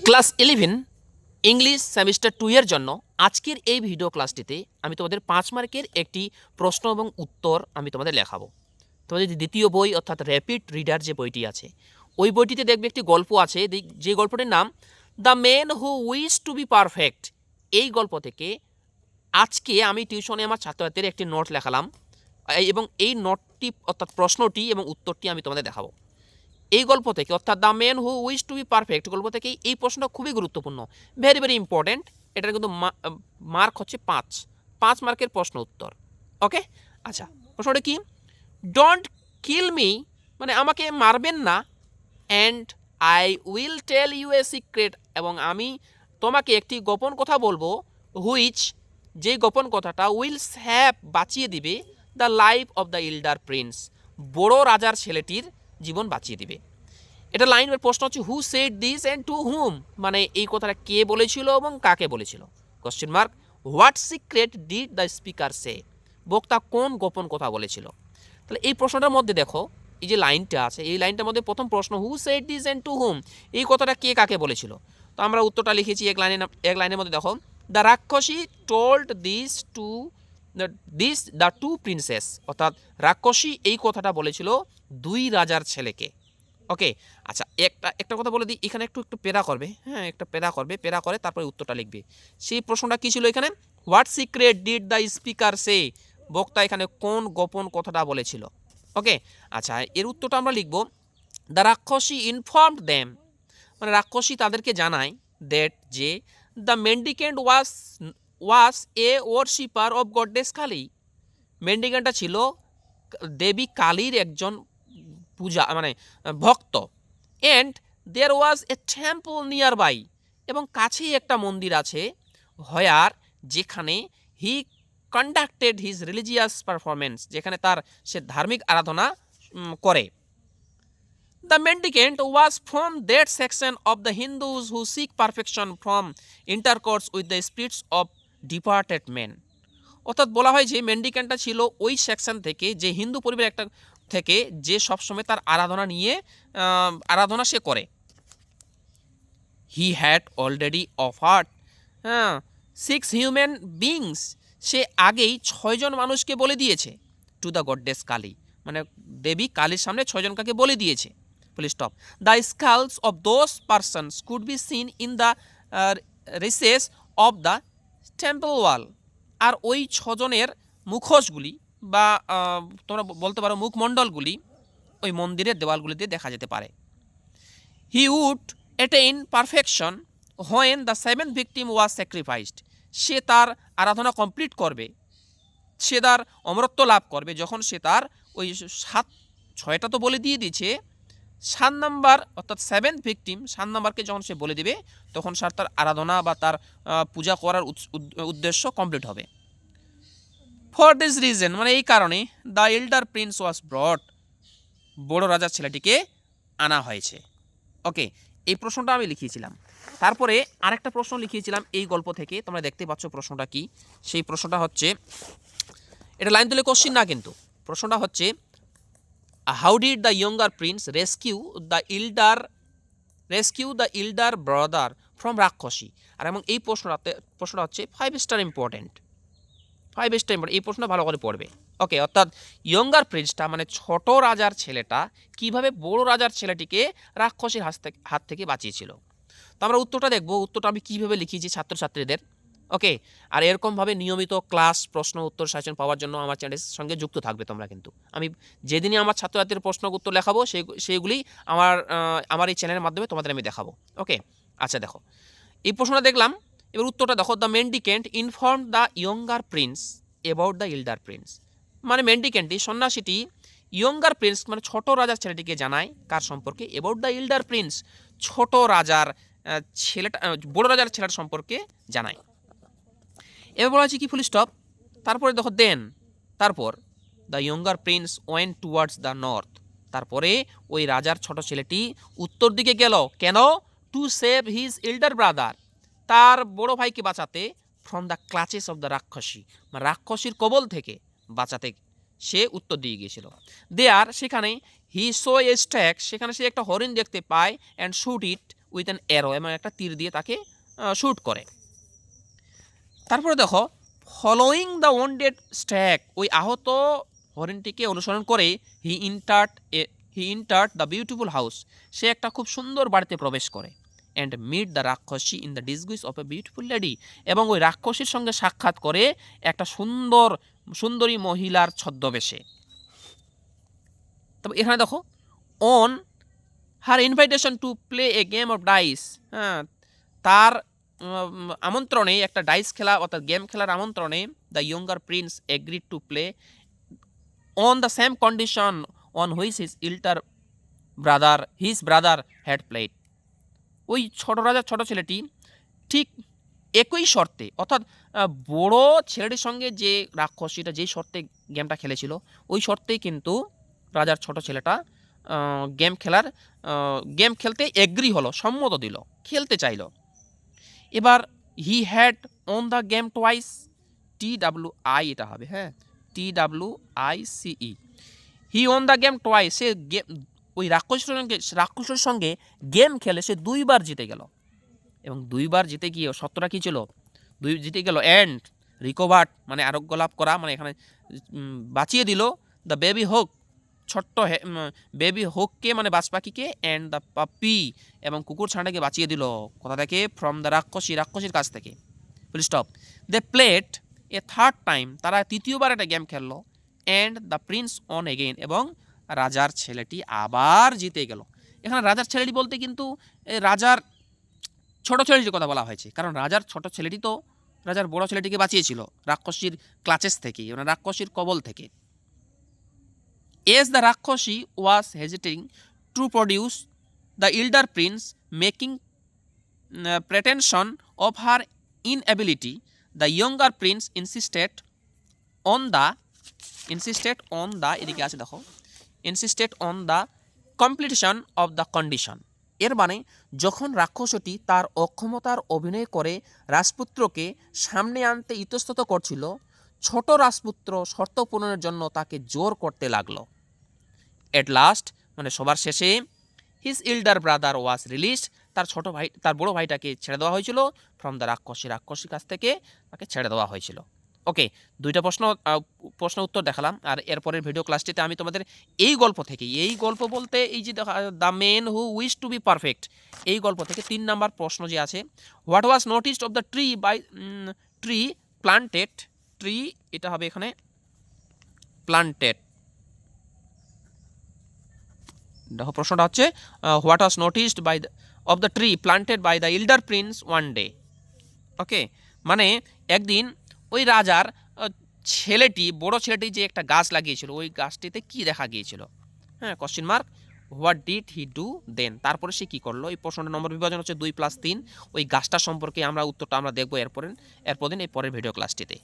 Class 11 English semester 2 এর জন্য আজকের এই ভিডিও ক্লাসটিতে আমি তোমাদের 5 মার্কের একটি প্রশ্ন এবং উত্তর আমি তোমাদের লেখাবো। তোমাদের দ্বিতীয় বই অর্থাৎ র্যাপিড রিডার যে বইটি আছে ওই বইটিতে দেখবে একটি গল্প আছে, যে গল্পটির নাম the man who wish to be perfect. এই গল্প থেকে আজকে আমি টিউশনে আমার ছাত্রছাত্রীদের একটি নোট লেখালাম এবং এই নোটটি অর্থাৎ প্রশ্নটি এবং উত্তরটি আমি তোমাদের দেখাবো। এই গল্প থেকে অর্থাৎ the man who wish to be perfect গল্প থেকে এই প্রশ্নটা খুবই গুরুত্বপূর্ণ, ভেরি ভেরি ইম্পর্টেন্ট। এটার কিন্তু মার্ক হচ্ছে 5 মার্কের প্রশ্ন উত্তর। ওকে, আচ্ছা, প্রশ্নটা কি? ডোন্ট কিল মি, মানে আমাকে মারবেন না, and I will tell you a secret, এবং আমি তোমাকে একটি গোপন কথা বলবো, হুইচ, যে গোপন কথাটা উইল হ্যাভ, বাঁচিয়ে দিবে, the life of the elder Prince, বড় রাজার ছেলেটির জীবন বাঁচিয়ে দিবে। এটা লাইনের প্রশ্ন হচ্ছে who said this and to whom, মানে এই কথাটা কে বলেছিল এবং কাকে বলেছিল। Question mark, what secret did the speaker say, বক্তা কোন গোপন কথা বলেছিল। তাহলে এই প্রশ্নটার মধ্যে দেখো, এই যে লাইনটা আছে এই লাইনটার মধ্যে প্রথম প্রশ্ন who said this and to whom, এই কথাটা কে কাকে বলেছিল। তো আমরা উত্তরটা লিখেছি এক লাইনের মধ্যে দেখো, দ্য রাক্ষসী told this to the to princess, অর্থাৎ রাক্ষসী এই কথাটা বলেছিল দুই রাজার ছেলেকে। ওকে, আচ্ছা, একটা কথা বলে দিই, এখানে একটু পেরা করবে, হ্যাঁ, একটা পেরা করবে, পেরা করে তারপরে উত্তরটা লিখবে। সেই প্রশ্নটা কী ছিল এখানে? What secret did the speaker say, বক্তা এখানে কোন গোপন কথাটা বলেছিল। ওকে, আচ্ছা, এর উত্তরটা আমরা লিখব দ্য রাক্ষসী ইনফর্মড দেম, মানে রাক্ষসী তাদেরকে জানায় দ্যাট, যে the mendicant was a worshipper of goddess Kali, মেন্ডিকেন্টটা ছিল দেবী কালীর একজন পূজা মানে ভক্ত। And there was a temple near by, এবং কাছেই একটা মন্দির আছে, হয়ার, যেখানে he conducted his religious performance, যেখানে তার সে ধার্মিক আরাধনা করে। The mendicant was from that section of the Hindus who seek perfection from intercourse with the spirits of departed men, অর্থাৎ বলা হয় যে মেন্ডিকেন্টটা ছিল ওই সেকশন থেকে, যে হিন্দু পরিবার একটা থেকে, যে সবসময় তার আরাধনা সে করে। He had already offered 6 human beings, সে আগেই 6 মানুষকে বলে দিয়েছে, টু দ্য গডেস কালী, মানে দেবী কালীর সামনে 6 কাকে বলে দিয়েছে। Full stop. The skulls of those persons could be seen in the recess of the temple wall, আর ওই 6 মুখোশগুলি বা তোমরা বলতে পারো মুখমণ্ডলগুলি ওই মন্দিরের দেওয়ালগুলিতে দেখা যেতে পারে। He would attain perfection when the 7th victim was sacrificed, সে তার আরাধনা কমপ্লিট করবে, সে তার অমরত্ব লাভ করবে যখন সে তার ওই 6টা তো বলে দিয়ে দিয়েছে, 7 নাম্বার অর্থাৎ 7th ভিকটিম 7 নাম্বারকে যখন সে বলে দিবে, তখন তার আরাধনা বা তার পূজা করার উদ্দেশ্য কমপ্লিট হবে। ফর দিস রিজন, মানে এই কারণে, দ্য এল্ডার প্রিন্স ওয়াজ ব্রট, বড় রাজার ছেলেটিকে আনা হয়েছে। ওকে, এই প্রশ্নটা আমি লিখিয়েছিলাম। তারপরে আরেকটা প্রশ্ন লিখিয়েছিলাম এই গল্প থেকে, তোমরা দেখতে পাচ্ছ প্রশ্নটা কি। সেই প্রশ্নটা হচ্ছে, এটা লাইন তুলে কোশ্চিন না, কিন্তু প্রশ্নটা হচ্ছে how did the younger Prince rescue the elder brother from রাক্ষসী। আর এবং এই প্রশ্নটা হচ্ছে 5 স্টার ইম্পর্টেন্ট, এই প্রশ্ন ভালো করে পড়বে। ওকে, অর্থাৎ ইয়ঙ্গার প্রিন্সটা মানে ছোট রাজার ছেলেটা কিভাবে বড় রাজার ছেলেটিকে রাক্ষসীর হাত থেকে বাঁচিয়েছিল। তো আমরা উত্তরটা দেখব, উত্তরটা আমি কীভাবে লিখিয়েছি ছাত্রছাত্রীদের। ওকে, আর এরকমভাবে নিয়মিত ক্লাস প্রশ্ন উত্তর সেশন পাওয়ার জন্য আমার চ্যানেলের সঙ্গে যুক্ত থাকবে তোমরা। কিন্তু আমি যেদিনই আমার ছাত্রছাত্রীর প্রশ্ন উত্তর লেখাবো সেইগুলি আমার এই চ্যানেলের মাধ্যমে তোমাদের আমি দেখাবো। ওকে, আচ্ছা, দেখো এই প্রশ্নটা দেখলাম, এবার উত্তরটা দেখো। The mendicant inform the younger prince about the elder prince, মানে মেন্ডিকেন্টটি সন্ন্যাসীটি ইয়ঙ্গার প্রিন্স মানে ছোট রাজার ছেলেটিকে জানায় কার সম্পর্কে? অ্যাবাউট দ্য ইল্ডার প্রিন্স, ছোট রাজার ছেলেটা, বড় রাজার ছেলেটা সম্পর্কে জানায়। এবার বলা হচ্ছে কি, ফুল স্টপ। তারপরে দেখো দেন, তারপর the younger Prince went towards the north, তারপরে ওই রাজার ছোট ছেলেটি উত্তর দিকে গেল, কেন? To save his elder brother, তার বড় ভাইকে বাঁচাতে, from the clutches of the রাক্ষসী, মানে রাক্ষসীর কবল থেকে বাঁচাতে সে উত্তর দিয়ে গিয়েছিল। দেয়ার, সেখানে, হি সো এ স্ট্যাগ, সেখানে সে একটা হরিণ দেখতে পায়, and shoot it, with an arrow, এবং একটা তীর দিয়ে তাকে শ্যুট করে। তারপরে দেখো, ফলোয়িং দ্য ওয়েন্ডেড স্ট্যাগ, ওই আহত হরিণটিকে অনুসরণ করে হি ইন্টার্ড দ্য বিউটিফুল হাউস, সে একটা খুব সুন্দর বাড়িতে প্রবেশ করে। অ্যান্ড মিট দ্য রাক্ষসী in the ডিসগুইস of a beautiful lady, এবং ওই রাক্ষসীর সঙ্গে সাক্ষাৎ করে একটা সুন্দরী মহিলার ছদ্মবেশে। তবে এখানে দেখো, on her invitation to play a game of dice, হ্যাঁ, তার আমন্ত্রণে, একটা ডাইস খেলা অর্থাৎ গেম খেলার আমন্ত্রণে, the younger Prince agreed to play on the same condition on which his brother had played. ওই ছোট রাজার ছোট ছেলেটি ঠিক একই শর্তে, অর্থাৎ বড় ছেলেটির সঙ্গে যে রাক্ষসীটা যেই শর্তে গেমটা খেলেছিল, ওই শর্তেই কিন্তু রাজার ছোট ছেলেটা গেম খেলতে এগ্রি হলো, সম্মত দিল, খেলতে চাইল। এবার he had on the game twice, TWI এটা হবে, হ্যাঁ, TWICE, he on the game twice, সে ওই রাক্ষসের সঙ্গে গেম খেলে সে 2বার জিতে গেল, এবং 2বার জিতে গিয়ে সত্যটা কী ছিল, 2 জিতে গেল। অ্যান্ড রিকভার্ড মানে আরোগ্য লাভ করা, মানে এখানে বাঁচিয়ে দিল দ্য বেবি হোক, ছোট্ট বেবি হোককে মানে বাজ পাখিকে, অ্যান্ড দ্য পাপি এবং কুকুর ছানাটাকে বাঁচিয়ে দিল কোথা থেকে, ফ্রম দ্য রাক্ষসীর কাছ থেকে। Full stop. They played a third time, তারা তৃতীয়বার একটা গেম খেললো। And the prince on again, এবং রাজার ছেলেটি আবার জিতে গেল। এখানে রাজার ছেলেটি বলতে কিন্তু রাজার ছোট ছেলেটির কথা বলা হয়েছে, কারণ রাজার ছোট ছেলেটি তো রাজার বড় ছেলেটিকে বাঁচিয়েছিল রাক্ষসীর ক্লাচেস থেকে, মানে রাক্ষসীর কবল থেকে। এজ দ্য রাক্ষসী was hesitating to produce the elder prince making pretension of her inability, the younger prince insisted on the এদিকে আছে দেখো, insisted on the completion of the condition. এর মানে যখন রাক্ষসটি তার অক্ষমতার অভিনয় করে রাজপুত্রকে সামনে আনতে ইতস্তত করছিল, ছোট রাজপুত্র শর্ত পূরণের জন্য তাকে জোর করতে লাগলো। এট লাস্ট মানে সবার শেষে, his elder brother was released, তার বড় ভাইটাকে ছেড়ে দেওয়া হয়েছিল, ফ্রম দ্য রাক্ষসীর কাছ থেকে তাকে ছেড়ে দেওয়া হয়েছিল। ওকে, 2টা প্রশ্ন উত্তর দেখালাম। আর এরপরের ভিডিও ক্লাসটিতে আমি তোমাদের এই গল্প বলতে এই যে the men who wish to be perfect, এই গল্প থেকে 3 নাম্বার প্রশ্ন যে আছে, what was noticed of the tree planted, tree এটা হবে এখানে প্লান্টেড। দেখো প্রশ্নটা হচ্ছে what was noticed of the tree planted by the elder prince one day. Okay, মানে একদিন ওই রাজার বড় ছেলেটি যে একটা গাছ লাগিয়েছিল, ওই গাছটিতে কি দেখা গিয়েছিল, হ্যাঁ, question mark, what did he do then, তারপরে সে কী করলো। এই প্রশ্নটার নম্বর বিভাজন হচ্ছে 2+3। ওই গাছটা সম্পর্কে উত্তরটা আমরা দেখবো এরপর দিন এই পরের ভিডিও ক্লাসটিতে।